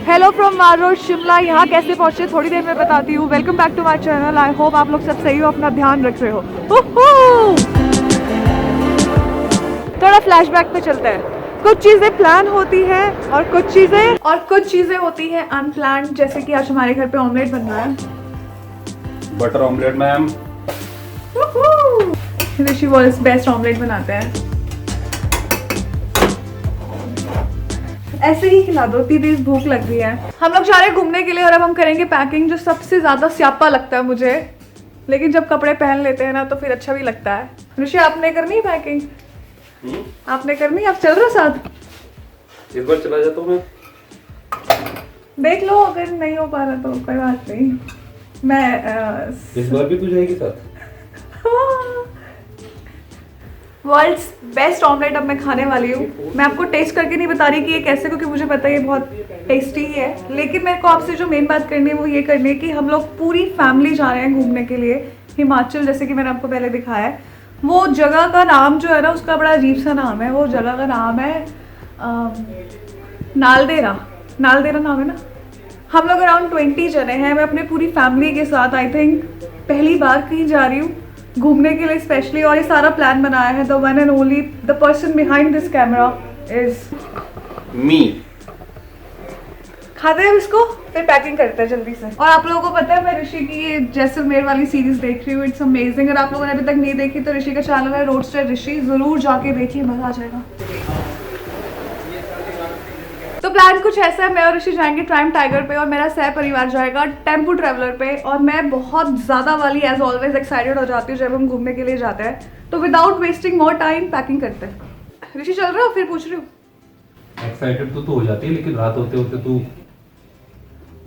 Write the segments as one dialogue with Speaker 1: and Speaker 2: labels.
Speaker 1: Hello from mall road Shimla. यहाँ कैसे पहुँचे थोड़ी देर में बताती हूँ। Welcome back to my channel. I hope आप लोग सब सही हो, अपना ध्यान रख रहे हो। थोड़ा फ्लैशबैक पे चलते हैं। कुछ चीज़ें प्लान होती हैं और कुछ चीज़ें होती हैं अनप्लान। जैसे कि आज हमारे घर पे ऑमलेट बन रहा है,
Speaker 2: बटर ऑमलेट मैम।
Speaker 1: ऋषि वर्ल्ड्स बेस्ट ऑमलेट बनाते हैं। ऐसे ही खिला दो, इतनी तेज भूख लग रही है। हम लोग जा रहे हैं घूमने के लिए और अब हम करेंगे पैकिंग, जो सबसे ज्यादा स्यापा लगता है मुझे। लेकिन जब कपड़े पहन लेते हैं ना तो फिर अच्छा भी लगता है। ऋषि आपने करनी है पैकिंग? आपने करनी? आप चल रहे हो साथ?
Speaker 2: इस बार चला जाता हूँ मैं।
Speaker 1: देख लो, अगर नहीं हो पा रहा तो कोई बात नहीं। मैं
Speaker 2: इस बार भी तू जाएगी साथ?
Speaker 1: वर्ल्ड्स बेस्ट ऑमलेट अब मैं खाने वाली हूँ। मैं आपको टेस्ट करके नहीं बता रही कि ये कैसे, क्योंकि मुझे पता है ये बहुत टेस्टी है। लेकिन मेरे को आपसे जो मेन बात करनी है वो ये करनी है कि हम लोग पूरी फैमिली जा रहे हैं घूमने के लिए हिमाचल। जैसे कि मैंने आपको पहले दिखाया है, वो जगह का नाम जो है ना, उसका बड़ा अजीब सा नाम है। वो जगह का नाम है नालदेहरा। नालदेहरा नाम है ना। हम लोग अराउंड 20 जने हैं। मैं अपने पूरी फैमिली के साथ आई थिंक पहली बार कहीं जा रही हूँ घूमने के लिए स्पेशली। और ये सारा प्लान बनाया है, the one and only, the person behind this camera is
Speaker 2: me.
Speaker 1: खाते हैं इसको, फिर पैकिंग करते हैं जल्दी से। और आप लोगों को पता है, मैं ऋषि की ये जैसलमेर वाली सीरीज देख रही हूँ। It's amazing. अगर आप लोगों ने अभी तक नहीं देखी तो ऋषि का चैनल है रोडस्टर ऋषि, जरूर जाके देखिए, मजा आ जाएगा। तो प्लान कुछ ऐसा है, मैं और ऋषि जाएंगे टाइम टाइगर पे और मेरा सह परिवार जाएगा टेम्पो ट्रेवलर पे। और मैं बहुत ज़्यादा वाली एज ऑलवेज एक्साइटेड हो जाती हूँ जब हम घूमने के लिए जाते हैं। तो without wasting more time packing करते हैं। ऋषि चल रहे हो? फिर पूछ रही हूँ।
Speaker 2: एक्साइटेड तो हो जाती है, लेकिन रात होते होते तू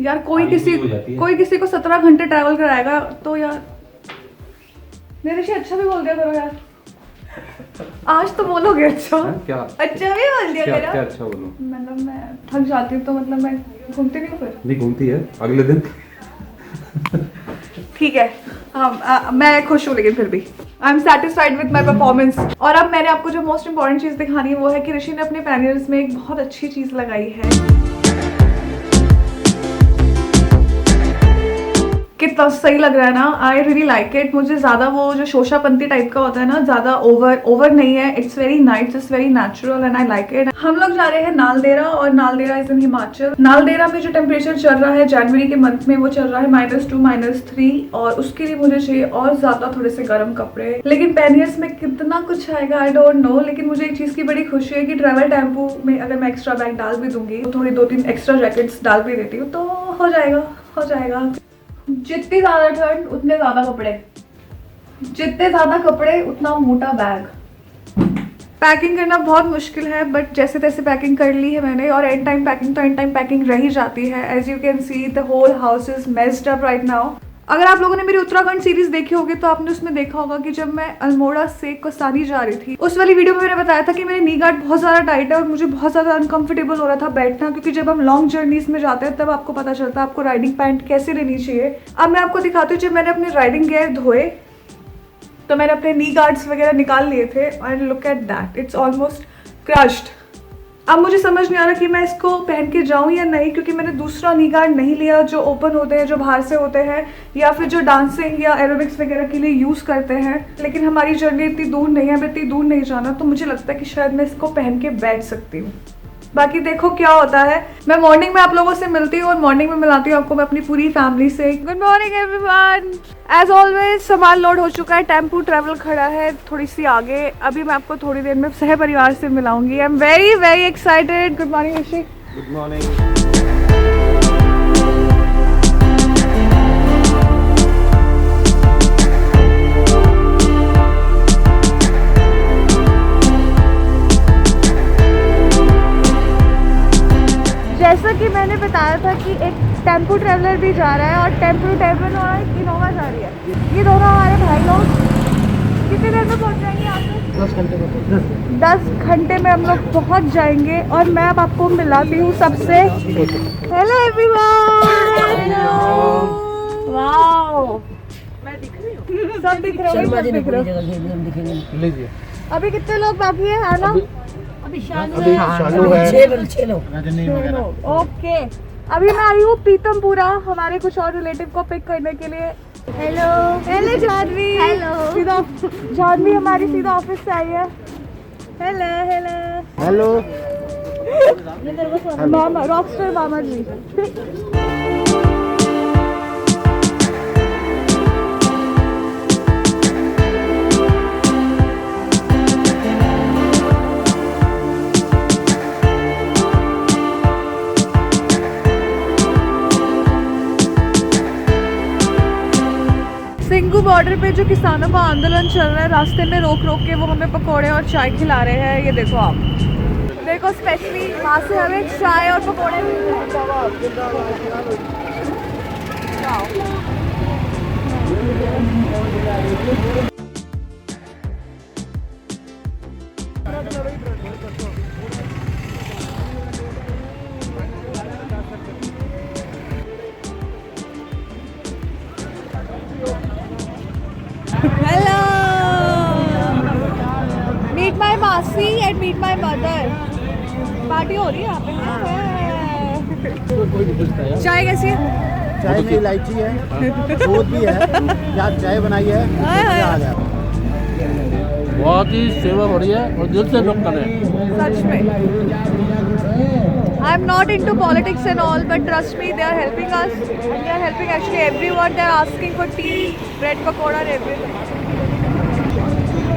Speaker 1: यार कोई किसी को 17 घंटे ट्रैवल कराएगा तो यार। मेरे ऋषि अच्छा भी बोल दिया करो यार। आज तो बोलोगे अच्छा?
Speaker 2: क्या
Speaker 1: अच्छा भी बोल दिया
Speaker 2: क्या,
Speaker 1: करो।
Speaker 2: क्या अच्छा बोलूं?
Speaker 1: मतलब मैं थक जाती हूँ तो मतलब मैं घूमती नहीं हूँ फिर।
Speaker 2: नहीं घूमती है अगले दिन।
Speaker 1: ठीक है, मैं खुश हूँ, लेकिन फिर भी I am satisfied with my performance. और अब मैंने आपको जो मोस्ट इंपॉर्टेंट चीज़ दिखानी है वो है कि ऋषि ने अपने पैनियर्स में एक बहुत अच्छी चीज़ लगाई है। कितना सही लग रहा है ना। I really like it. मुझे ज़्यादा वो जो शोशापंती टाइप का होता है ना, ज़्यादा ओवर नहीं है। It's very nice, it's very natural and I like it. हम लोग जा रहे हैं नालदेहरा और नालदेहरा इज इन हिमाचल। नालदेहरा में जो टेम्परेचर चल रहा है जनवरी के मंथ में, वो चल रहा है -2 -3। और उसके लिए मुझे चाहिए और ज़्यादा थोड़े से गर्म कपड़े। लेकिन पैनियर्स में कितना कुछ आएगा आई डोंट नो। लेकिन मुझे एक चीज़ की बड़ी खुशी है कि ट्रैवल टेम्पो में अगर मैं एक्स्ट्रा बैग डाल भी दूंगी, तो थोड़ी 2-3 एक्स्ट्रा जैकेट्स डाल भी देती हूँ, तो हो जाएगा। जितनी ज्यादा ठंड उतने ज्यादा कपड़े, जितने ज्यादा कपड़े उतना मोटा बैग। पैकिंग करना बहुत मुश्किल है, बट जैसे तैसे पैकिंग कर ली है मैंने। और एंड टाइम पैकिंग रह ही जाती है। As you can see the whole house is messed up right now. अगर आप लोगों ने मेरी उत्तराखंड सीरीज देखी होगी तो आपने उसमें देखा होगा कि जब मैं अल्मोड़ा से कसानी जा रही थी, उस वाली वीडियो में मैंने बताया था कि मेरे नी गार्ड बहुत ज़्यादा टाइट है और मुझे बहुत ज़्यादा अनकंफर्टेबल हो रहा था बैठना। क्योंकि जब हम लॉन्ग जर्नीज में जाते हैं तब आपको पता चलता है आपको राइडिंग पैंट कैसे लेनी चाहिए। अब मैं आपको दिखाती हूँ, जब मैंने अपने राइडिंग गियर धोए तो मैंने अपने नी गार्ड्स वगैरह निकाल लिए थे। And look at that, it's almost crushed. अब मुझे समझ नहीं आ रहा कि मैं इसको पहन के जाऊं या नहीं, क्योंकि मैंने दूसरा नी गार्ड नहीं लिया जो ओपन होते हैं, जो बाहर से होते हैं, या फिर जो डांसिंग या एरोबिक्स वगैरह के लिए यूज़ करते हैं। लेकिन हमारी जर्नी इतनी दूर नहीं है, हमें इतनी दूर नहीं जाना, तो मुझे लगता है कि शायद मैं इसको पहन के बैठ सकती हूँ। बाकी देखो क्या होता है। मैं मॉर्निंग में आप लोगों से मिलती हूँ और मॉर्निंग में मिलाती हूँ आपको मैं अपनी पूरी फैमिली से। Good morning everyone. As always सामान लोड हो चुका है, टेम्पो ट्रैवल खड़ा है थोड़ी सी आगे। अभी मैं आपको थोड़ी देर में सह परिवार से मिलाऊंगी। I am very very excited. Good morning Rishi.
Speaker 2: Good morning.
Speaker 1: जैसा कि मैंने बताया था कि एक टेम्पो ट्रैवलर भी जा रहा है और टेम्पो ट्रैवलर और एक इनोवा जा रही है। ये दोनों हमारे भाई लोग कितने देर में पहुंच जाएंगे यहाँ पे?
Speaker 3: 10 घंटे में।
Speaker 1: 10 घंटे में हम लोग पहुंच जाएंगे। और मैं अब आपको मिलाती हूँ सबसे। Hello everyone. वाओ, मैं दिख रही हूँ? सब दिख रहे हो?
Speaker 3: लीजिए।
Speaker 1: अभी कितने लोग बाकी है ना?
Speaker 3: अभी शालू है 6 लोग।
Speaker 1: ओके, अभी मैं आई हूँ पीतमपुरा हमारे कुछ और रिलेटिव को पिक करने के लिए।
Speaker 3: Hello
Speaker 1: hello Janvi.
Speaker 3: हेलो।
Speaker 1: सीधा जानवी हमारी सीधा ऑफिस से आई है।
Speaker 3: हेलो हेलो
Speaker 4: हेलो
Speaker 1: मामा रॉकस्टार मामा जी। सिंगू बॉर्डर पे जो किसानों का आंदोलन चल रहा है, रास्ते में रोक रोक के वो हमें पकोड़े और चाय खिला रहे हैं। ये देखो आप, देखो स्पेशली वहाँ से हमें चाय और पकोड़े मिल रहे हैं।
Speaker 3: हेलो
Speaker 1: मीट माई मासी and meet my mother. Party हो रही है यहाँ पे। चाय कैसी है?
Speaker 4: चाय में इलायची है, दूध भी है, क्या चाय बनाई है, मजा आ गया।
Speaker 5: बहुत ही सेवा बढ़िया और दिल से लोग करें।
Speaker 1: सच में I am not into politics and all, but trust me, they are helping us, they are helping actually everyone. They are asking for tea, bread pakora and everything.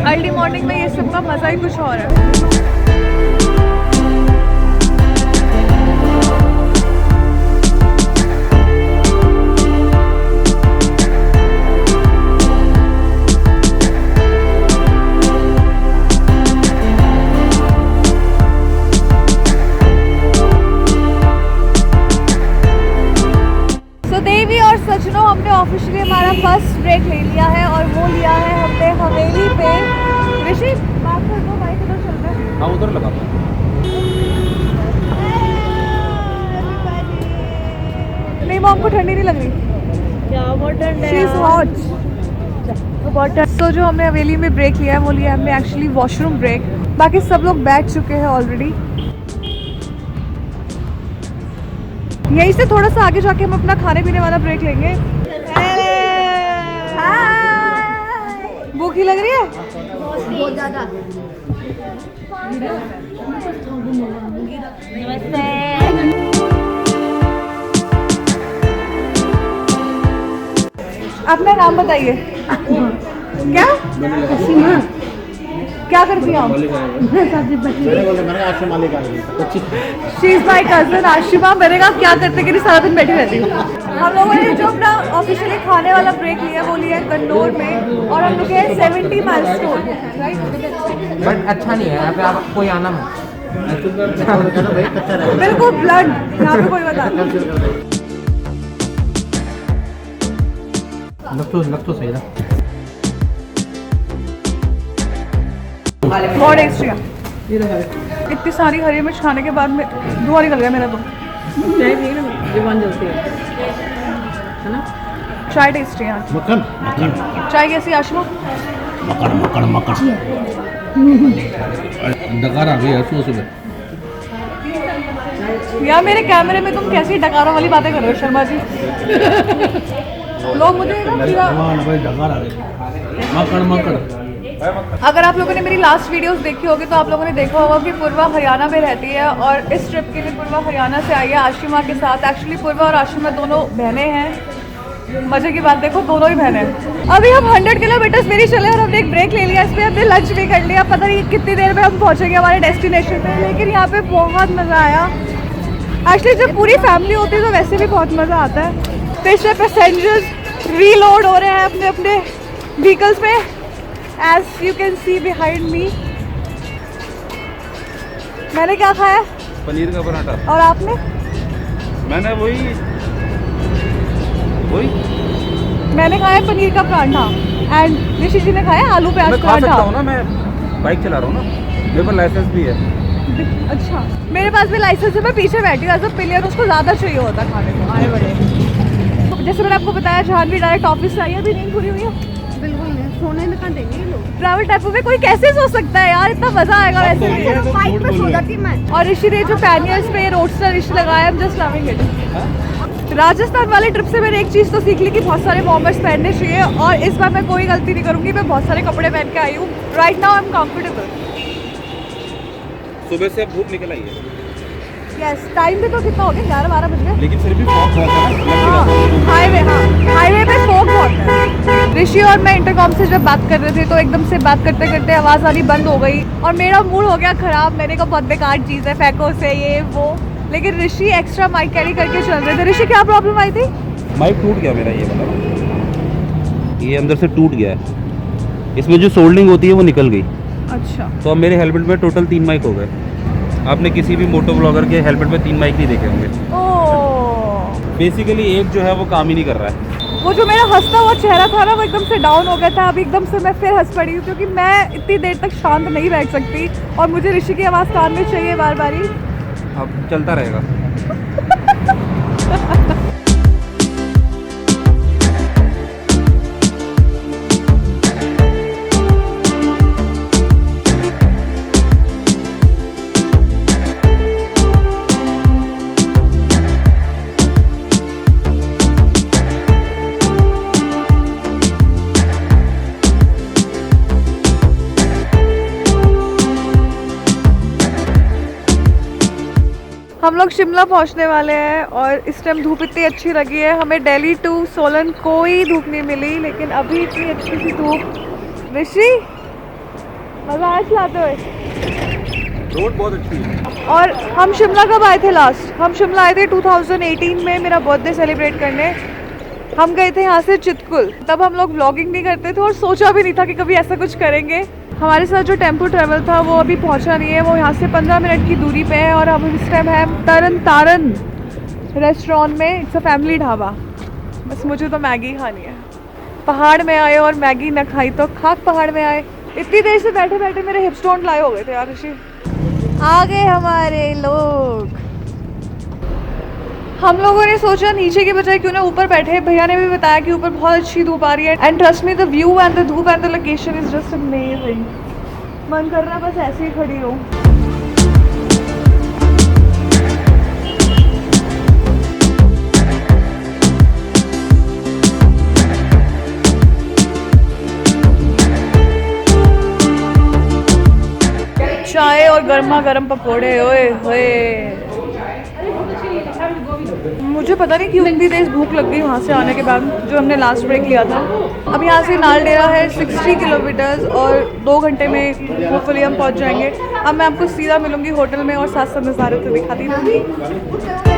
Speaker 1: Early morning में ये सब का मज़ा ही कुछ और है। देवी और सजनों, हमने ऑफिशियली हमारा फर्स्ट ब्रेक ले लिया है और वो लिया है हमने हवेली पे। ऋषि बात कर दो भाई, किधर चल रहे हैं?
Speaker 2: हाँ उधर लगा।
Speaker 1: नहीं मॉम को ठंडी नहीं लग रही?
Speaker 3: क्या बटन
Speaker 1: शी इज हॉट। तो जो हमने हवेली में ब्रेक लिया है वो लिया हमने एक्चुअली वॉशरूम ब्रेक। बाकी सब लोग बैठ चुके हैं ऑलरेडी। यहीं से थोड़ा सा आगे जाके हम अपना खाने पीने वाला ब्रेक लेंगे। भूखी लग रही है?
Speaker 3: बहुत ज़्यादा। नमस्ते।
Speaker 1: अपना नाम बताइए। क्या क्या करती हैं आप? She is my cousin Ashima. मैंने कहा क्या करते कि सारा दिन बैठी रहती हूँ। हम लोगों ने जो अपना ऑफिशियली खाने वाला ब्रेक लिया वो लिया है गन्नौर में, और हम लोग हैं 70 माइलस्टोन, राइट?
Speaker 6: बट अच्छा नहीं है यहाँ पे, आप कोई आना मत।
Speaker 1: बिल्कुल ब्लड, यहाँ पे कोई बता।
Speaker 6: लग तो सही था।
Speaker 1: बहुत टेस्टी है। इतनी सारी हरी मिर्च खाने के बाद में धुआं निकल गया मेरा तो।
Speaker 7: जुबान जलती है ना।
Speaker 1: चाय टेस्टी है।
Speaker 4: मक्खन
Speaker 1: चाय कैसी आशिमा?
Speaker 5: डकार आ गई है सुबह सुबह।
Speaker 1: यार मेरे कैमरे में तुम कैसी डकारों वाली बातें कर रहे हो शर्मा जी? लोग मुझे ना पूरा।
Speaker 5: मकड़
Speaker 1: अगर आप लोगों ने मेरी लास्ट वीडियोस देखी होगी तो आप लोगों ने देखा होगा कि पूर्वा हरियाणा में रहती है और इस ट्रिप के लिए पूर्वा हरियाणा से आई है आशिमा के साथ। एक्चुअली पूर्वा और आशिमा दोनों बहनें हैं। मजे की बात देखो, दोनों ही बहनें हैं। अभी हम 100 किलोमीटर मेरी चले और हमने एक ब्रेक ले लिया, इसमें हमने लंच भी कर लिया। पता नहीं कितनी देर में हम पहुंचेंगे हमारे डेस्टिनेशन पे, लेकिन यहाँ पे बहुत मज़ा आया। एक्चुअली जब पूरी फैमिली होती है तो वैसे भी बहुत मज़ा आता है। तो इसमें पैसेंजर्स रीलोड हो रहे हैं अपने अपने व्हीकल्स में, as you can see behind me. मैंने क्या खाया?
Speaker 2: पनीर का पराठा।
Speaker 1: और आपने?
Speaker 2: मैंने वही
Speaker 1: मैंने खाया पनीर का पराठा एंड ऋषि जी ने खाया आलू प्याज
Speaker 2: मैं खा सकता
Speaker 1: पराठा।
Speaker 2: हूँ ना, मैं बाइक चला रहा हूँ ना, मेरे पास लाइसेंस भी है।
Speaker 1: अच्छा, मेरे पास भी लाइसेंस है, मैं पीछे बैठी हूँ। तो पिलियन उसको ज़्यादा चाहिए होता खाने को, आए बड़े। जैसे मैंने आपको बताया, जहानवी डायरेक्ट ऑफिस से आई है, अभी नींद पूरी हुई है?
Speaker 3: बिल्कुल नहीं। सोने में कहाँ देंगे ये लोग?
Speaker 1: ट्रैवल टाइपो में कोई कैसे सो सकता है यार, इतना मजा आएगा वैसे भी।
Speaker 3: चलो बाइक पे सो जाती मैं।
Speaker 1: और ऋषि ने जो पैनियर्स पे रोडस्टर ऋषि लगाया, I am just loving it. Rajasthan वाले ट्रिप से मैंने एक चीज़ तो सीख ली कि बहुत सारे वॉर्मर्स पहनने चाहिए, और इस बार मैं कोई गलती नहीं करूँगी, मैं बहुत सारे कपड़े पहन के आई हूँ। Right now I am comfortable.
Speaker 8: सुबह से अब धूप निकल आई है,
Speaker 1: यस, टाइम भी तो कितना हो गया, 11-12 बज गए।
Speaker 8: लेकिन फिर भी फॉग बहुत है ना।
Speaker 1: हाईवे पे फॉग बहुत है। ऋषि और मैं इंटरकॉम से जब बात कर रहे थे तो एकदम से बात करते करते आवाज़ आनी बंद हो गई और मेरा मूड हो गया ख़राब। मैंने कहा बहुत बेकार चीज़ है, फेंको से ये वो, लेकिन ऋषि एक्स्ट्रा माइक कैरी करके चल रहे थे। ऋषि क्या प्रॉब्लम आई थी?
Speaker 8: माइक टूट गया मेरा, ये वाला, ये अंदर से टूट गया है। इसमें जो सोल्डिंग होती है वो निकल गई।
Speaker 1: अच्छा,
Speaker 8: तो अब मेरे हेलमेट में टोटल 3 माइक हो गए। आपने किसी भी मोटो ब्लॉगर के हेलमेट में 3 माइक नहीं देखे होंगे।
Speaker 1: ओह,
Speaker 8: बेसिकली एक जो है वो काम ही नहीं कर रहा है।
Speaker 1: वो जो मेरा हंसता हुआ चेहरा था ना, वो एकदम से डाउन हो गया था। अभी एकदम से मैं फिर हंस पड़ी हूँ, क्योंकि मैं इतनी देर तक शांत नहीं बैठ सकती और मुझे ऋषि की आवाज़ कान में चाहिए बार बार ही।
Speaker 8: अब चलता रहेगा।
Speaker 1: हम लोग शिमला पहुंचने वाले हैं और इस टाइम धूप इतनी अच्छी लगी है। हमें दिल्ली टू सोलन कोई धूप नहीं मिली, लेकिन अभी इतनी अच्छी सी धूप। ऋषि, मजा आया चलाते हुए?
Speaker 8: रोड बहुत अच्छी है।
Speaker 1: और हम शिमला कब आए थे लास्ट? हम शिमला आए थे 2018 में मेरा बर्थडे सेलिब्रेट करने। हम गए थे यहाँ से चितकुल। तब हम लोग व्लॉगिंग नहीं करते थे और सोचा भी नहीं था कि कभी ऐसा कुछ करेंगे। हमारे साथ जो टेम्पो ट्रैवल था वो अभी पहुंचा नहीं है, वो यहाँ से 15 मिनट की दूरी पे है। और हम इस टाइम है तरन तारन रेस्टोरेंट में। It's a family dhaba. बस मुझे तो मैगी खानी है। पहाड़ में आए और मैगी न खाई तो खाक पहाड़ में आए। इतनी देर से बैठे बैठे मेरे हिप स्टोन लाए हो गए थे यार ऋषि। आ गए हमारे लोग। हम लोगों ने सोचा नीचे की बजाय क्यों ना ऊपर बैठे। भैया ने भी बताया कि ऊपर बहुत अच्छी धूप आ रही है। And trust me, the view and the dhoop and the location is just amazing. मन कर रहा है बस ऐसे ही खड़ी हूँ। चाय और गर्मा गर्म पकोड़े, ओए होए। मुझे पता नहीं क्यों इतनी तेज भूख लग गई वहाँ से आने के बाद, जो हमने लास्ट ब्रेक लिया था। अब यहाँ से नाल डेरा है 60 किलोमीटर्स और 2 घंटे में होपफुली हम पहुँच जाएंगे। अब मैं आपको सीधा मिलूंगी होटल में और साथ साथ नज़ारे तो दिखाती रहूँगी।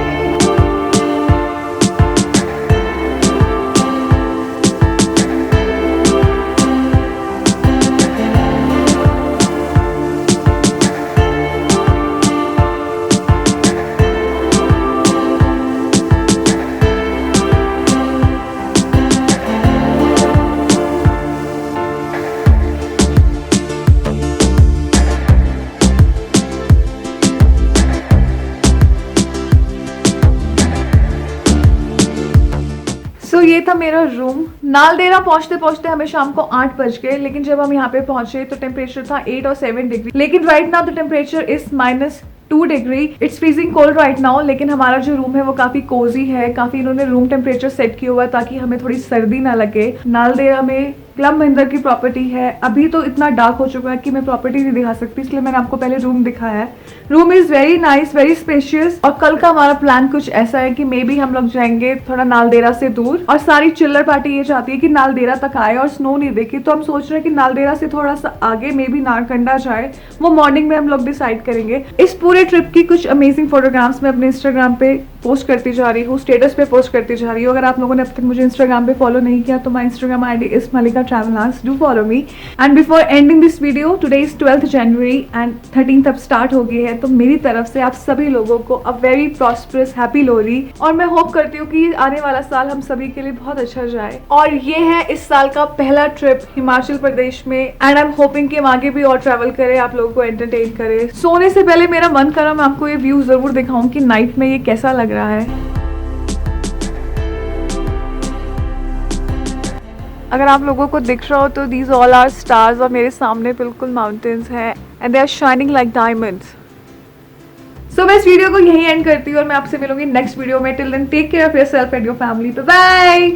Speaker 1: तो ये था मेरा रूम। नालदेहरा पहुंचते पहुंचते हमें शाम को 8 बज गए, लेकिन जब हम यहाँ पे पहुंचे तो टेम्परेचर था 8 और 7 डिग्री। लेकिन right now the temperature is -2 degree. It's freezing cold right now. लेकिन हमारा जो रूम है वो काफी कोजी है। काफी इन्होंने रूम टेम्परेचर सेट किया हुआ है ताकि हमें थोड़ी सर्दी ना लगे। नालदेहरा में क्लब महिंद्रा की प्रॉपर्टी है। अभी तो इतना डार्क हो चुका है कि मैं प्रॉपर्टी नहीं दिखा सकती, इसलिए मैंने आपको पहले रूम दिखाया है। Room is very nice, very spacious. और कल का हमारा प्लान कुछ ऐसा है कि मे बी हम लोग जाएंगे थोड़ा नालदेहरा से दूर। और सारी चिल्लर पार्टी ये चाहती है कि नालदेहरा तक आए और स्नो नहीं देखे, तो हम सोच रहे हैं कि नालदेहरा से थोड़ा सा आगे मे बी नारकंडा जाए। वो मॉर्निंग में हम लोग डिसाइड करेंगे। इस पूरे ट्रिप की कुछ अमेजिंग फोटोग्राफ्स मैं अपने इंस्टाग्राम पे पोस्ट करती जा रही हूँ, स्टेटस पे पोस्ट करती जा रही हूँ। अगर आप लोगों ने अब तक मुझे इंस्टाग्राम पे फॉलो नहीं किया तो my Instagram ID is Malika travellers. Do follow me. And before ending this video, today is 12th January and 13th अब स्टार्ट हो गई है, तो मेरी तरफ से आप सभी लोगों को a very prosperous happy Lohri. और मैं होप करती हूँ कि आने वाला साल हम सभी के लिए बहुत अच्छा जाए। और ये है इस साल का पहला ट्रिप हिमाचल प्रदेश में। एंड आई एम होपिंग कि हम आगे भी और ट्रैवल करें, आप लोगों को एंटरटेन करें। सोने से पहले मेरा मन करा मैं आपको ये व्यू जरूर दिखाऊं कि नाइट में ये कैसा लग रहा है। अगर आप लोगों को दिख रहा हो तो दीज ऑल आर स्टार्स और मेरे सामने बिल्कुल माउंटेन्स हैं and they are shining like diamonds. So मैं इस वीडियो को यहीं एंड करती हूँ और मैं आपसे मिलूंगी नेक्स्ट वीडियो में। Till then take care of yourself and your family. Bye bye.